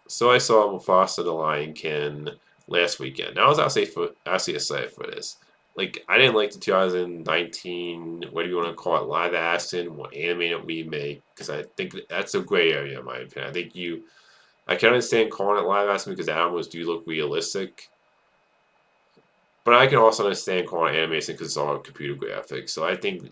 So I saw Mufasa the Lion King last weekend. Now I was actually excited for this. Like I didn't like the 2019, what do you want to call it, live action or animated remake, because I think that's a gray area in my opinion. I can understand calling it live action because the animals do look realistic, but I can also understand calling it animation because it's all computer graphics. So I think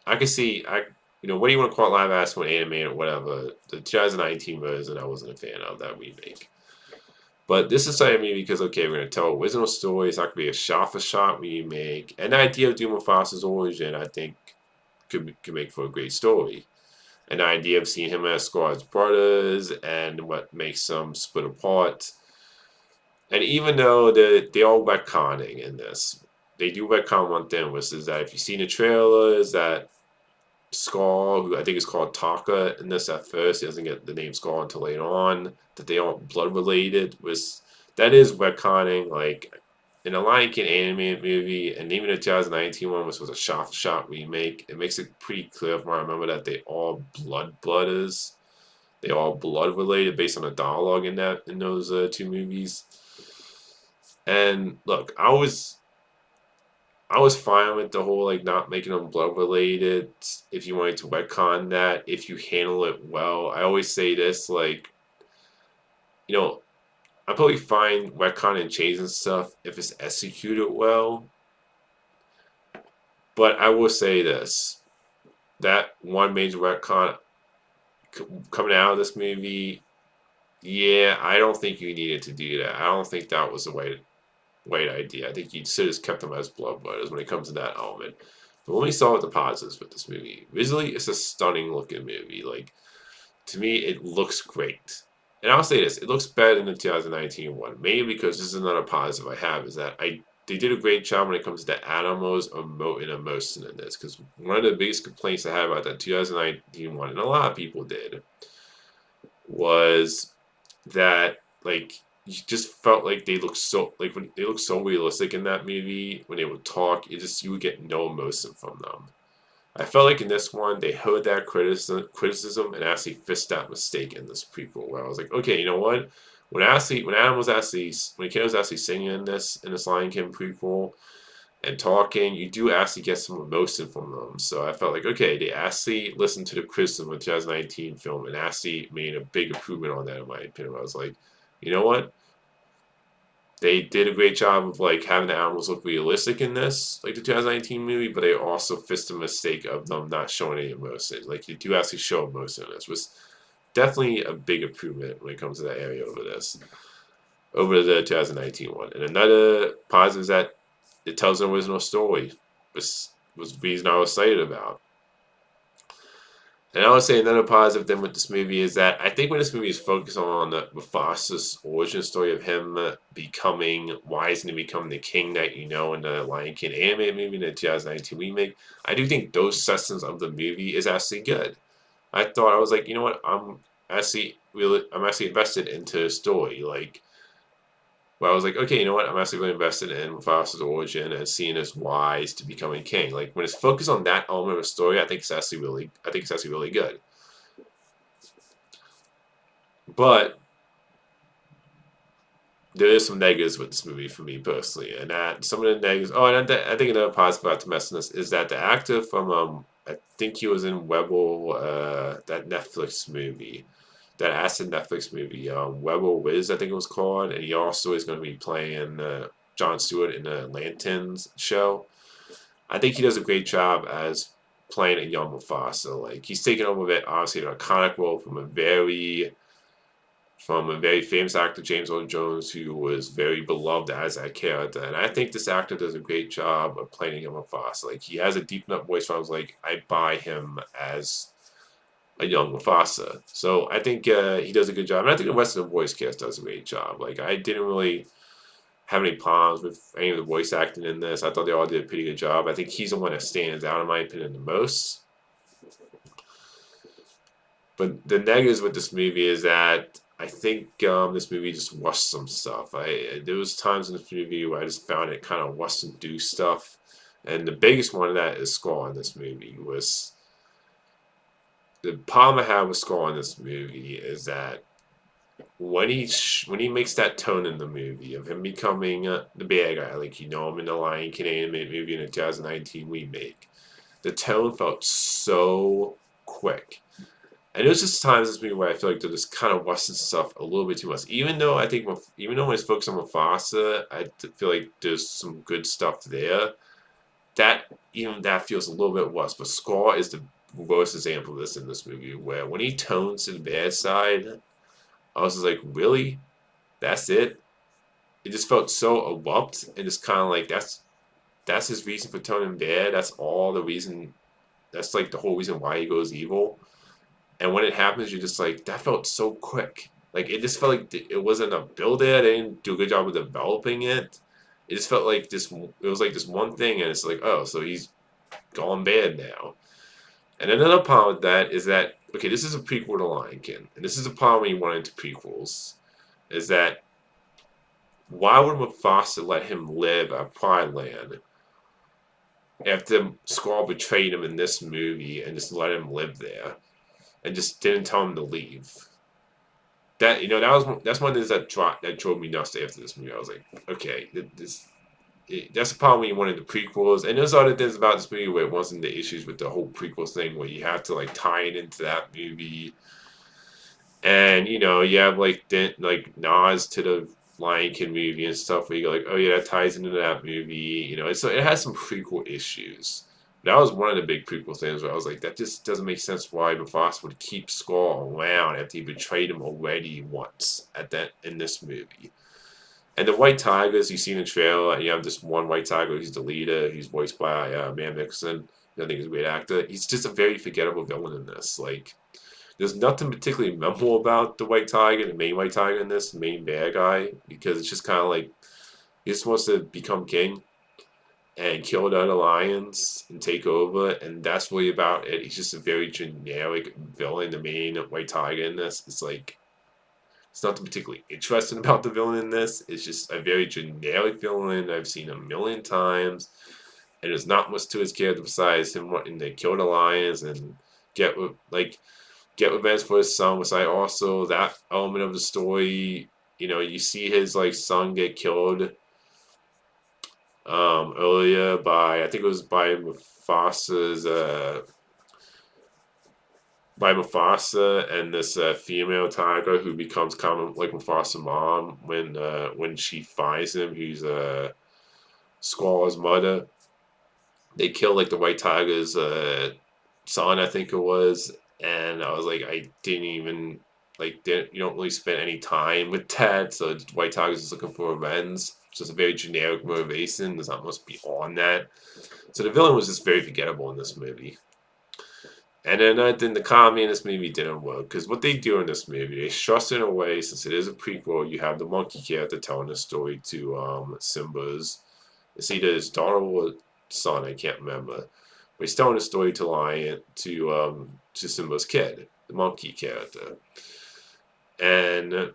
I can see what do you want to call it, live action or animated or whatever. The 2019 version I wasn't a fan of that remake. But this excited me because okay, we're gonna tell original stories. That could be a shot for shot remake. And the idea of doing Mufasa's origin, I think, could make for a great story. And the idea of seeing him as Scar's brothers and what makes them split apart. And even though they are retconning in this, they do retcon one thing, which is that if you've seen the trailers, that Scar, who I think is called Taka in this at first, he doesn't get the name Scar until later on, that they aren't blood related, was that is retconning, like in a Lion King animated movie, and even the 2019 one, which was a shot for shot remake, it makes it pretty clear from what I remember that they all blooders. They all blood related based on the dialogue in those two movies. And look, I was fine with the whole like not making them blood related if you wanted to retcon that, if you handle it well. I always say this, like, you know, I'm probably fine retconning and changing stuff if it's executed well. But I will say this. That one major retcon coming out of this movie, yeah, I don't think you needed to do that. I don't think that was the right idea. I think you should have just kept them as blood brothers when it comes to that element. But let me start with the positives with this movie. Visually, it's a stunning looking movie. Like, to me, it looks great. And I'll say this, it looks better than the 2019 one. Mainly because this is another positive I have, is that they did a great job when it comes to animals emoting emotion in this. Because one of the biggest complaints I had about that 2019 one, and a lot of people did, was that like you just felt like they looked so like when they looked so realistic in that movie when they would talk, you would get no emotion from them. I felt like in this one they heard that criticism and actually fixed that mistake in this prequel where I was like, okay, you know what? When Kid was actually singing in this Lion King prequel and talking, you do actually get some emotion from them. So I felt like, okay, they actually listened to the criticism of the 2019 film and actually made a big improvement on that, in my opinion. I was like, you know what? They did a great job of like having the animals look realistic in this, like the 2019 movie, but they also fixed the mistake of them not showing any emotion. Like you do actually show emotion in this, was definitely a big improvement when it comes to that area over the 2019 one. And another positive is that it tells an original story. This was the reason I was excited about. And I would say another positive thing with this movie is that I think when this movie is focused on Mufasa's origin story of him becoming wise and to become the king that you know in the Lion King animated movie in the 2019 remake, I do think those sections of the movie is actually good. I was like, you know what, I'm actually invested into the story. Like, where I was like, okay, you know what? I'm actually really invested in Mufasa's origin and seeing his wise to becoming king. Like when it's focused on that element of the story, I think it's actually really good. But there is some negatives with this movie for me personally, and that some of the negatives. Oh, and I think another positive about to mention this is that the actor from I think he was in Rebel, that Netflix movie, that acid Netflix movie, Rebel Wiz, I think it was called, and he also is going to be playing John Stewart in the Lanterns show. I think he does a great job as playing a young Mufasa. Like he's taken over it, obviously, an iconic role from a very famous actor, James Earl Jones, who was very beloved as that character. And I think this actor does a great job of playing him Mufasa. Like he has a deep enough voice where I was like, I buy him as a young Mufasa. So I think he does a good job. And I think the rest of the voice cast does a great job. Like I didn't really have any problems with any of the voice acting in this. I thought they all did a pretty good job. I think he's the one that stands out in my opinion the most. But the negatives with this movie is that I think this movie just rushed some stuff. There was times in this movie where I just found it kind of rushed and do stuff, and the biggest one of that is Scar in this movie. Was the problem I have with Scar in this movie is that when he makes that tone in the movie of him becoming the bad guy, like you know him in the Lion King animated movie in the 2019 remake, the tone felt so quick. And it was just times in this movie where I feel like they're just kind of rushing stuff a little bit too much. Even though when it's focused on Mufasa, feel like there's some good stuff there. Even that feels a little bit worse. But Scar is the worst example of this in this movie, where when he tones to the bad side, I was just like, really? That's it? It just felt so abrupt and just kind of like that's his reason for turning bad. That's all the reason. That's like the whole reason why he goes evil. And when it happens, you're just like, that felt so quick. Like it just felt like it wasn't a build it. They didn't do a good job of developing it. It just felt like this. It was like this one thing, and it's like, oh, so he's gone bad now. And another problem with that is that okay, this is a prequel to Lion King, and this is a problem when you want into prequels, is that why would Mufasa let him live at Pride Land after Scar betrayed him in this movie and just let him live there and just didn't tell him to leave? That's one of the things that drove me nuts after this movie. I was like, okay, that's the problem when you wanted the prequels, and there's other things about this movie where it wasn't the issues with the whole prequels thing where you have to like tie it into that movie, and you have like nods to the Lion King movie and stuff where you go like, oh yeah, that ties into that movie. It has some prequel issues. That was one of the big prequel things where I was like, that just doesn't make sense why Mufasa would keep Scar around after he betrayed him already once in this movie. And the White Tigers you see in the trailer, and you have this one White Tiger who's the leader, he's voiced by Matt Mixon. I think he's a great actor. He's just a very forgettable villain in this. Like, there's nothing particularly memorable about the White Tiger, the main White Tiger in this, the main bad guy, because it's just kind of like he just wants to become king and kill the other lions and take over, and that's really about it. He's just a very generic villain, the main White Tiger in this. It's like it's nothing particularly interesting about the villain in this. It's just a very generic villain I've seen a million times, and there's not much to his character besides him wanting to kill the lions and get like get revenge for his son. Which I also that element of the story, you see his like son get killed earlier by I think it was by Mufasa and this female tiger who becomes common like Mufasa's mom when she finds him, who's Squall's mother. They kill like the white tiger's son, I think it was, and I was like, I didn't even you don't really spend any time with that. So white tiger's just looking for revenge. It's just a very generic motivation. There's not much beyond that. So the villain was just very forgettable in this movie. And then the comedy in this movie didn't work because what they do in this movie, they structure in a way since it is a prequel. You have the monkey character telling the story to Simba's. It's either his daughter or son, I can't remember. But he's telling the story to Lion to Simba's kid, the monkey character, and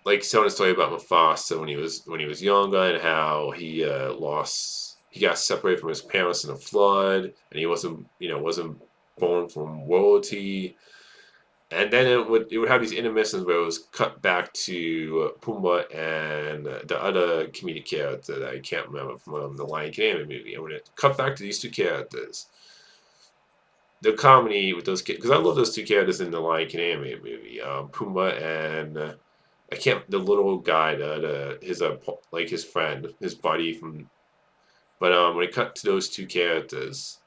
like telling a story about Mufasa when he was younger and how he he got separated from his parents in a flood and he wasn't born from royalty. And then it would have these intermissions where it was cut back to Pumbaa and the other comedic character that I can't remember from the Lion King movie. And when it cut back to these two characters, the comedy with those kids, because I love those two characters in the Lion King animated movie, Pumbaa and I can't the little guy, his like his friend, his buddy from. But when it cut to those two characters,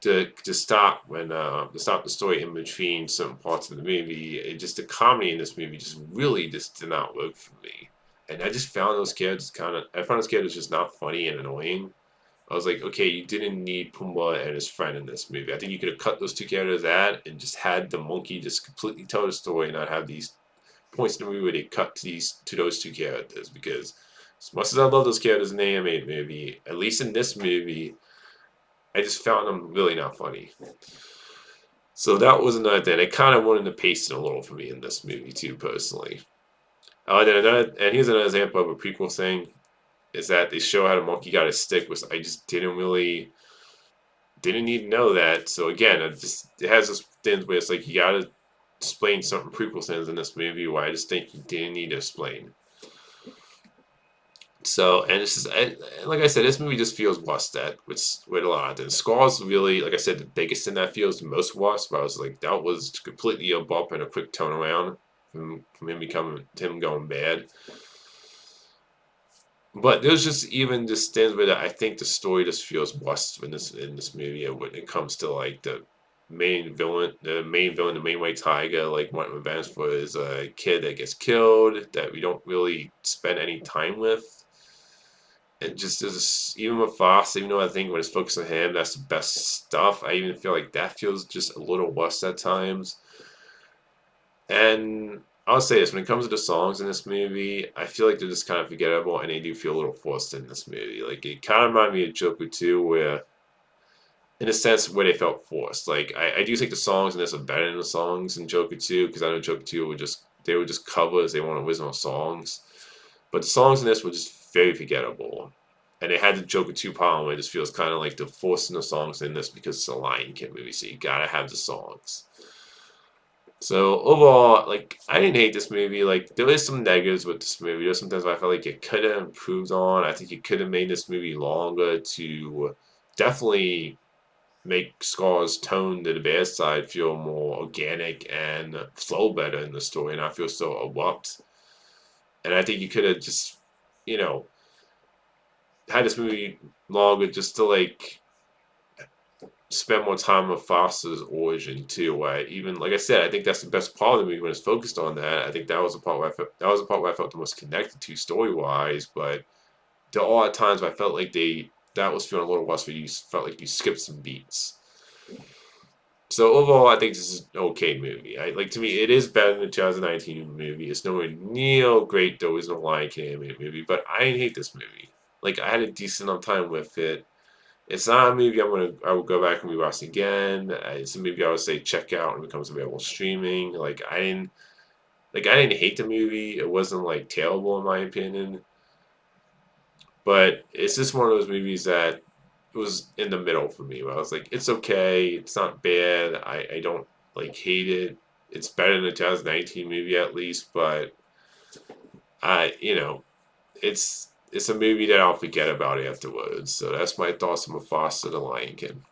to stop to stop the story in between certain parts of the movie, the comedy in this movie just really just did not work for me. And I just found those characters I found those characters just not funny and annoying. I was like, okay, you didn't need Pumbaa and his friend in this movie. I think you could have cut those two characters out and just had the monkey just completely tell the story and not have these points in the movie where they cut to those two characters. Because as much as I love those characters in the animated movie, at least in this movie, I just found them really not funny. So that was another thing. I kind of wanted to pace it a little for me in this movie too, personally. And here's another example of a prequel thing is that they show how the monkey got his stick, which I just didn't need to know that. So again, it has this thing where it's like you gotta explain certain prequel scenes in this movie where I just think he didn't need to explain. So, and it's just, like I said, this movie just feels rushed at with a lot of things. Scar's really, like I said, the biggest thing that feels the most rushed. But I was like, that was completely a bump and a quick turnaround from him going bad. But there's just even just things where I think the story just feels rushed in this movie when it comes to like the main white tiger, like wanting revenge for his kid that gets killed that we don't really spend any time with. And just as even with Foss, even though I think when it's focused on him, that's the best stuff. I even feel like that feels just a little worse at times. And I'll say this: when it comes to the songs in this movie, I feel like they're just kind of forgettable, and they do feel a little forced in this movie. Like it kind of reminded me of Joker 2, where in a sense where they felt forced. Like I do think the songs in this are better than the songs in Joker 2, because I know Joker 2 were just covers, they weren't original songs. But the songs in this were just very forgettable. And they had the Joker 2 problem where it just feels kind of like they're forcing the songs in this because it's a Lion King movie, so you gotta have the songs. So overall, like I didn't hate this movie. Like there is some negatives with this movie. There's some things I felt like it could have improved on. I think it could have made this movie longer to definitely make Scar's tone to the bad side feel more organic and flow better in the story, and not feel so abrupt. And I think you could have just, you know, had this movie longer just to like spend more time with Foster's origin too. Where even like I said, I think that's the best part of the movie when it's focused on that. I think that was the part where I felt the most connected to story wise. But there are times where I felt like that was feeling a little worse where you felt like you skipped some beats. So overall, I think this is an okay movie. Like to me, it is better than the 2019 movie. It's nowhere near great though. It's no Lion King animated movie, but I didn't hate this movie. Like I had a decent enough time with it. It's not a movie I will go back and rewatch again. It's a movie I would say check out when it becomes available streaming. I didn't hate the movie. It wasn't like terrible in my opinion, but it's just one of those movies that it was in the middle for me. Where I was like, it's okay. It's not bad. I don't like hate it. It's better than the 2019 movie at least, but I it's a movie that I'll forget about afterwards. So that's my thoughts on Mufasa the Lion King.